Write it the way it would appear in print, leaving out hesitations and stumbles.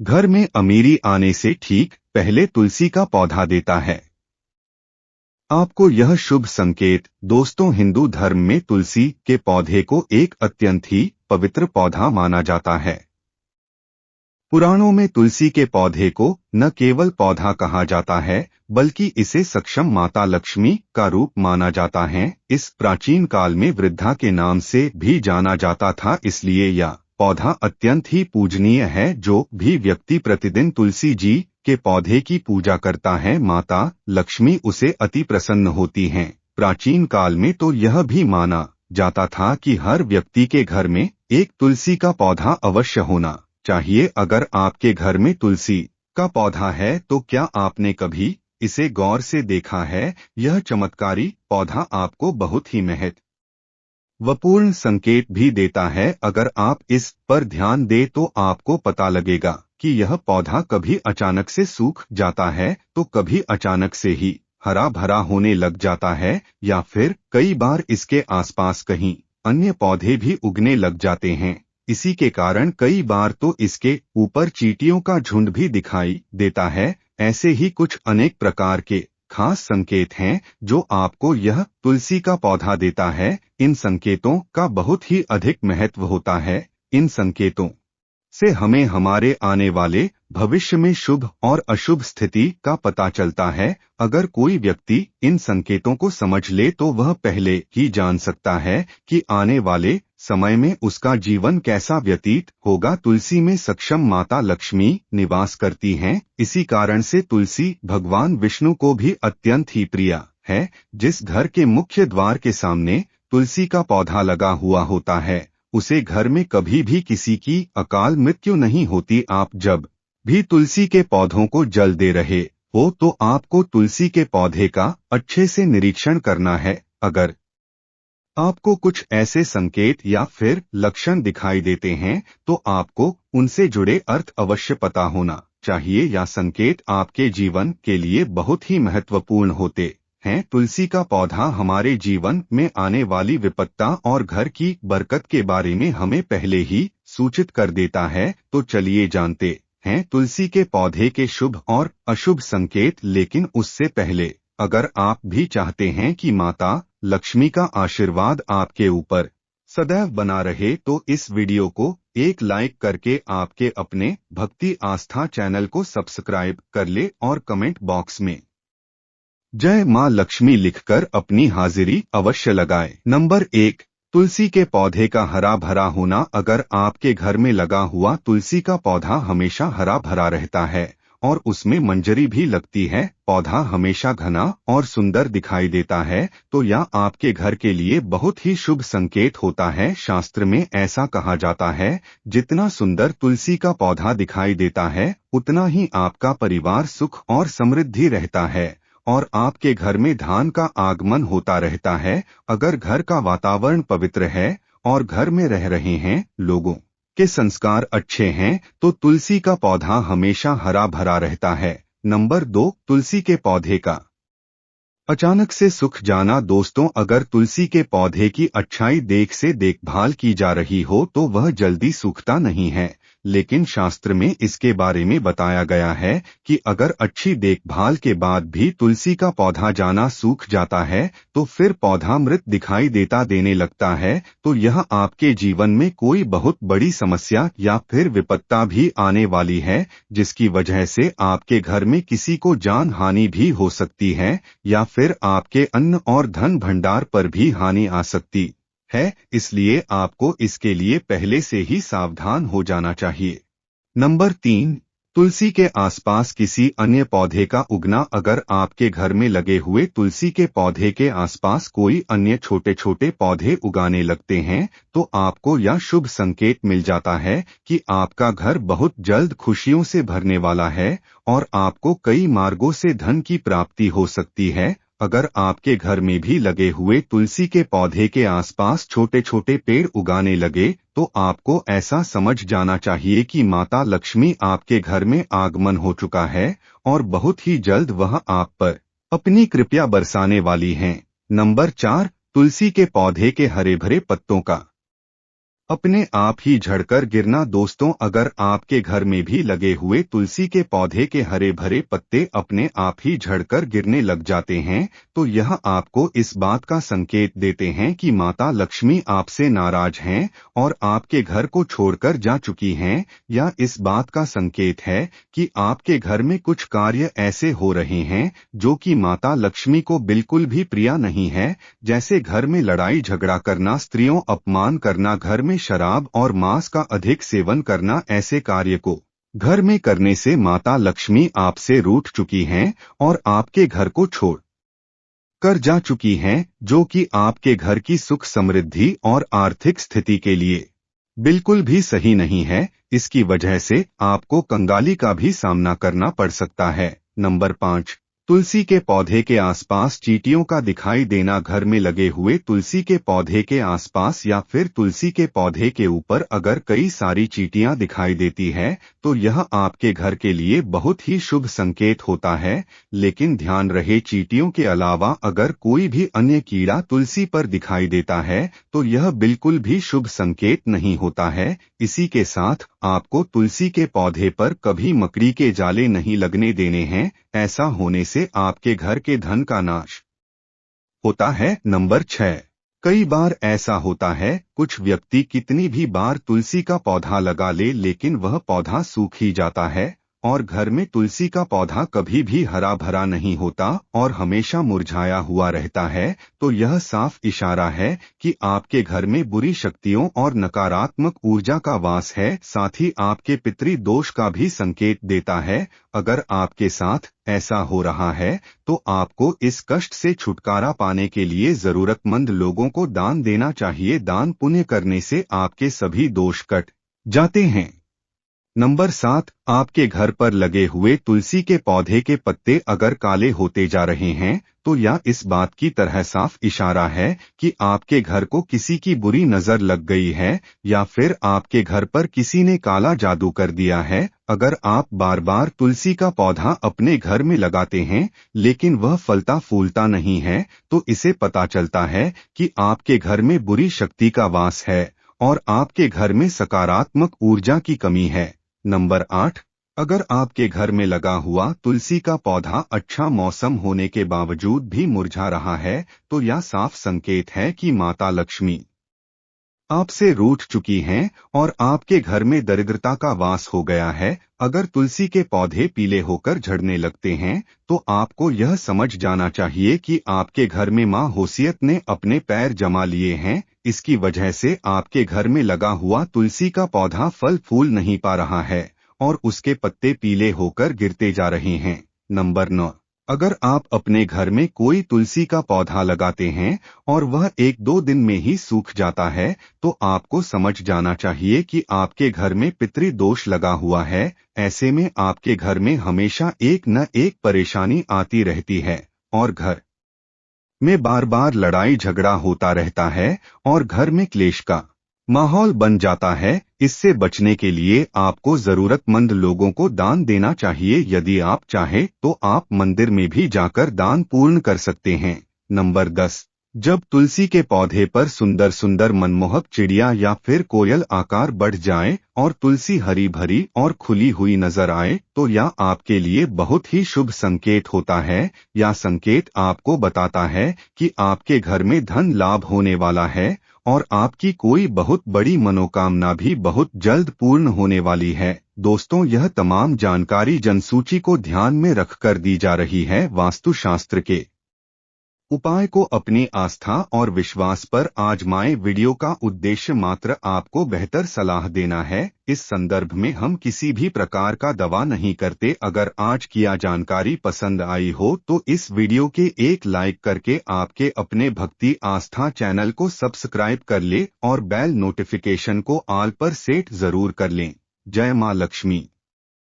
घर में अमीरी आने से ठीक पहले तुलसी का पौधा देता है। आपको यह शुभ संकेत दोस्तों, हिंदू धर्म में तुलसी के पौधे को एक अत्यंत ही पवित्र पौधा माना जाता है। पुराणों में तुलसी के पौधे को न केवल पौधा कहा जाता है, बल्कि इसे सक्षम माता लक्ष्मी का रूप माना जाता है। इस प्राचीन काल में वृद्धा के नाम से भी जाना जाता था, इसलिए यह पौधा अत्यंत ही पूजनीय है। जो भी व्यक्ति प्रतिदिन तुलसी जी के पौधे की पूजा करता है, माता लक्ष्मी उसे अति प्रसन्न होती हैं। प्राचीन काल में तो यह भी माना जाता था कि हर व्यक्ति के घर में एक तुलसी का पौधा अवश्य होना चाहिए। अगर आपके घर में तुलसी का पौधा है तो क्या आपने कभी इसे गौर से देखा है? यह चमत्कारी पौधा आपको बहुत ही महत्वपूर्ण संकेत भी देता है। अगर आप इस पर ध्यान दें तो आपको पता लगेगा कि यह पौधा कभी अचानक से सूख जाता है तो कभी अचानक से ही हरा भरा होने लग जाता है, या फिर कई बार इसके आसपास कहीं अन्य पौधे भी उगने लग जाते हैं। इसी के कारण कई बार तो इसके ऊपर चींटियों का झुंड भी दिखाई देता है। ऐसे ही कुछ अनेक प्रकार के खास संकेत हैं जो आपको यह तुलसी का पौधा देता है। इन संकेतों का बहुत ही अधिक महत्व होता है। इन संकेतों से हमें हमारे आने वाले भविष्य में शुभ और अशुभ स्थिति का पता चलता है। अगर कोई व्यक्ति इन संकेतों को समझ ले तो वह पहले ही जान सकता है कि आने वाले समय में उसका जीवन कैसा व्यतीत होगा। तुलसी में सक्षम माता लक्ष्मी निवास करती हैं। इसी कारण से तुलसी भगवान विष्णु को भी अत्यंत ही प्रिय है। जिस घर के मुख्य द्वार के सामने तुलसी का पौधा लगा हुआ होता है, उसे घर में कभी भी किसी की अकाल मृत्यु नहीं होती। आप जब भी तुलसी के पौधों को जल दे रहे हो तो आपको तुलसी के पौधे का अच्छे से निरीक्षण करना है। अगर आपको कुछ ऐसे संकेत या फिर लक्षण दिखाई देते हैं तो आपको उनसे जुड़े अर्थ अवश्य पता होना चाहिए। या संकेत आपके जीवन के लिए बहुत ही महत्वपूर्ण होते हैं। तुलसी का पौधा हमारे जीवन में आने वाली विपत्ता और घर की बरकत के बारे में हमें पहले ही सूचित कर देता है। तो चलिए जानते हैं तुलसी के पौधे के शुभ और अशुभ संकेत। लेकिन उससे पहले अगर आप भी चाहते हैं कि माता लक्ष्मी का आशीर्वाद आपके ऊपर सदैव बना रहे तो इस वीडियो को एक लाइक करके आपके अपने भक्ति आस्था चैनल को सब्सक्राइब कर ले और कमेंट बॉक्स में जय मां लक्ष्मी लिखकर अपनी हाजिरी अवश्य लगाए। नंबर 1, तुलसी के पौधे का हरा भरा होना। अगर आपके घर में लगा हुआ तुलसी का पौधा हमेशा हरा भरा रहता है और उसमें मंजरी भी लगती है, पौधा हमेशा घना और सुंदर दिखाई देता है, तो यह आपके घर के लिए बहुत ही शुभ संकेत होता है। शास्त्र में ऐसा कहा जाता है, जितना सुंदर तुलसी का पौधा दिखाई देता है उतना ही आपका परिवार सुख और समृद्धि रहता है और आपके घर में धन का आगमन होता रहता है। अगर घर का वातावरण पवित्र है और घर में रह रहे हैं लोगों के संस्कार अच्छे हैं तो तुलसी का पौधा हमेशा हरा भरा रहता है। नंबर 2, तुलसी के पौधे का अचानक से सूख जाना। दोस्तों, अगर तुलसी के पौधे की अच्छाई से देखभाल की जा रही हो तो वह जल्दी सूखता नहीं है, लेकिन शास्त्र में इसके बारे में बताया गया है कि अगर अच्छी देखभाल के बाद भी तुलसी का पौधा जाना सूख जाता है तो फिर पौधा मृत दिखाई देने लगता है, तो यह आपके जीवन में कोई बहुत बड़ी समस्या या फिर विपत्ता भी आने वाली है, जिसकी वजह से आपके घर में किसी को जान हानि भी हो सकती है या फिर आपके अन्न और धन भंडार पर भी हानि आ सकती है। इसलिए आपको इसके लिए पहले से ही सावधान हो जाना चाहिए। नंबर 3, तुलसी के आसपास किसी अन्य पौधे का उगना। अगर आपके घर में लगे हुए तुलसी के पौधे के आसपास कोई अन्य छोटे छोटे पौधे उगाने लगते हैं तो आपको यह शुभ संकेत मिल जाता है कि आपका घर बहुत जल्द खुशियों से भरने वाला है और आपको कई मार्गों से धन की प्राप्ति हो सकती है। अगर आपके घर में भी लगे हुए तुलसी के पौधे के आसपास छोटे छोटे पेड़ उगाने लगे तो आपको ऐसा समझ जाना चाहिए कि माता लक्ष्मी आपके घर में आगमन हो चुका है और बहुत ही जल्द वह आप पर अपनी कृपा बरसाने वाली हैं। नंबर 4, तुलसी के पौधे के हरे भरे पत्तों का अपने आप ही झड़कर गिरना। दोस्तों, अगर आपके घर में भी लगे हुए तुलसी के पौधे के हरे भरे पत्ते अपने आप ही झड़कर गिरने लग जाते हैं, तो यह आपको इस बात का संकेत देते हैं कि माता लक्ष्मी आपसे नाराज हैं और आपके घर को छोड़कर जा चुकी हैं, या इस बात का संकेत है कि आपके घर में कुछ कार्य ऐसे हो रहे हैं जो कि माता लक्ष्मी को बिल्कुल भी प्रिय नहीं है, जैसे घर में लड़ाई झगड़ा करना, स्त्रियों अपमान करना, घर में शराब और मांस का अधिक सेवन करना। ऐसे कार्य को घर में करने से माता लक्ष्मी आपसे रूठ चुकी हैं और आपके घर को छोड़ कर जा चुकी हैं, जो कि आपके घर की सुख समृद्धि और आर्थिक स्थिति के लिए बिल्कुल भी सही नहीं है। इसकी वजह से आपको कंगाली का भी सामना करना पड़ सकता है। नंबर 5, तुलसी के पौधे के आसपास चींटियों का दिखाई देना। घर में लगे हुए तुलसी के पौधे के आसपास या फिर तुलसी के पौधे के ऊपर अगर कई सारी चींटियां दिखाई देती है, तो यह आपके घर के लिए बहुत ही शुभ संकेत होता है। लेकिन ध्यान रहे, चींटियों के अलावा अगर कोई भी अन्य कीड़ा तुलसी पर दिखाई देता है, तो यह बिल्कुल भी शुभ संकेत नहीं होता है। इसी के साथ आपको तुलसी के पौधे पर कभी मकड़ी के जाले नहीं लगने देने हैं। ऐसा होने से आपके घर के धन का नाश होता है। नंबर 6, कई बार ऐसा होता है, कुछ व्यक्ति कितनी भी बार तुलसी का पौधा लगा ले लेकिन वह पौधा सूख ही जाता है और घर में तुलसी का पौधा कभी भी हरा भरा नहीं होता और हमेशा मुरझाया हुआ रहता है। तो यह साफ इशारा है कि आपके घर में बुरी शक्तियों और नकारात्मक ऊर्जा का वास है। साथ ही आपके पितृ दोष का भी संकेत देता है। अगर आपके साथ ऐसा हो रहा है, तो आपको इस कष्ट से छुटकारा पाने के लिए जरूरतमंद लोगों को दान देना चाहिए। दान पुण्य करने से आपके सभी दोष कट जाते हैं। नंबर 7, आपके घर पर लगे हुए तुलसी के पौधे के पत्ते अगर काले होते जा रहे हैं, तो यह इस बात की तरह साफ इशारा है कि आपके घर को किसी की बुरी नजर लग गई है या फिर आपके घर पर किसी ने काला जादू कर दिया है। अगर आप बार बार तुलसी का पौधा अपने घर में लगाते हैं लेकिन वह फलता फूलता नहीं है, तो इसे पता चलता है कि आपके घर में बुरी शक्ति का वास है और आपके घर में सकारात्मक ऊर्जा की कमी है। नंबर 8, अगर आपके घर में लगा हुआ तुलसी का पौधा अच्छा मौसम होने के बावजूद भी मुरझा रहा है, तो यह साफ संकेत है कि माता लक्ष्मी आपसे रूठ चुकी हैं और आपके घर में दरिद्रता का वास हो गया है। अगर तुलसी के पौधे पीले होकर झड़ने लगते हैं, तो आपको यह समझ जाना चाहिए कि आपके घर में माँ होसियत ने अपने पैर जमा लिए हैं। इसकी वजह से आपके घर में लगा हुआ तुलसी का पौधा फल फूल नहीं पा रहा है और उसके पत्ते पीले होकर गिरते जा रहे हैं। नंबर 9, अगर आप अपने घर में कोई तुलसी का पौधा लगाते हैं और वह 1-2 दिन में ही सूख जाता है, तो आपको समझ जाना चाहिए कि आपके घर में पितृ दोष लगा हुआ है। ऐसे में आपके घर में हमेशा एक न एक परेशानी आती रहती है और घर में बार बार लड़ाई झगड़ा होता रहता है और घर में क्लेश का माहौल बन जाता है। इससे बचने के लिए आपको जरूरतमंद लोगों को दान देना चाहिए। यदि आप चाहें तो आप मंदिर में भी जाकर दान पूर्ण कर सकते हैं। नंबर 10, जब तुलसी के पौधे पर सुंदर सुंदर मनमोहक चिड़िया या फिर कोयल आकार बढ़ जाए और तुलसी हरी भरी और खुली हुई नजर आए, तो यह आपके लिए बहुत ही शुभ संकेत होता है। यह संकेत आपको बताता है कि आपके घर में धन लाभ होने वाला है और आपकी कोई बहुत बड़ी मनोकामना भी बहुत जल्द पूर्ण होने वाली है। दोस्तों, यह तमाम जानकारी जनसूची को ध्यान में रखकर दी जा रही है। वास्तुशास्त्र के उपाय को अपनी आस्था और विश्वास पर आजमाएं। वीडियो का उद्देश्य मात्र आपको बेहतर सलाह देना है। इस संदर्भ में हम किसी भी प्रकार का दावा नहीं करते। अगर आज की जानकारी पसंद आई हो तो इस वीडियो के एक लाइक करके आपके अपने भक्ति आस्था चैनल को सब्सक्राइब कर ले और बेल नोटिफिकेशन को ऑल पर सेट जरूर कर लें। जय मां लक्ष्मी।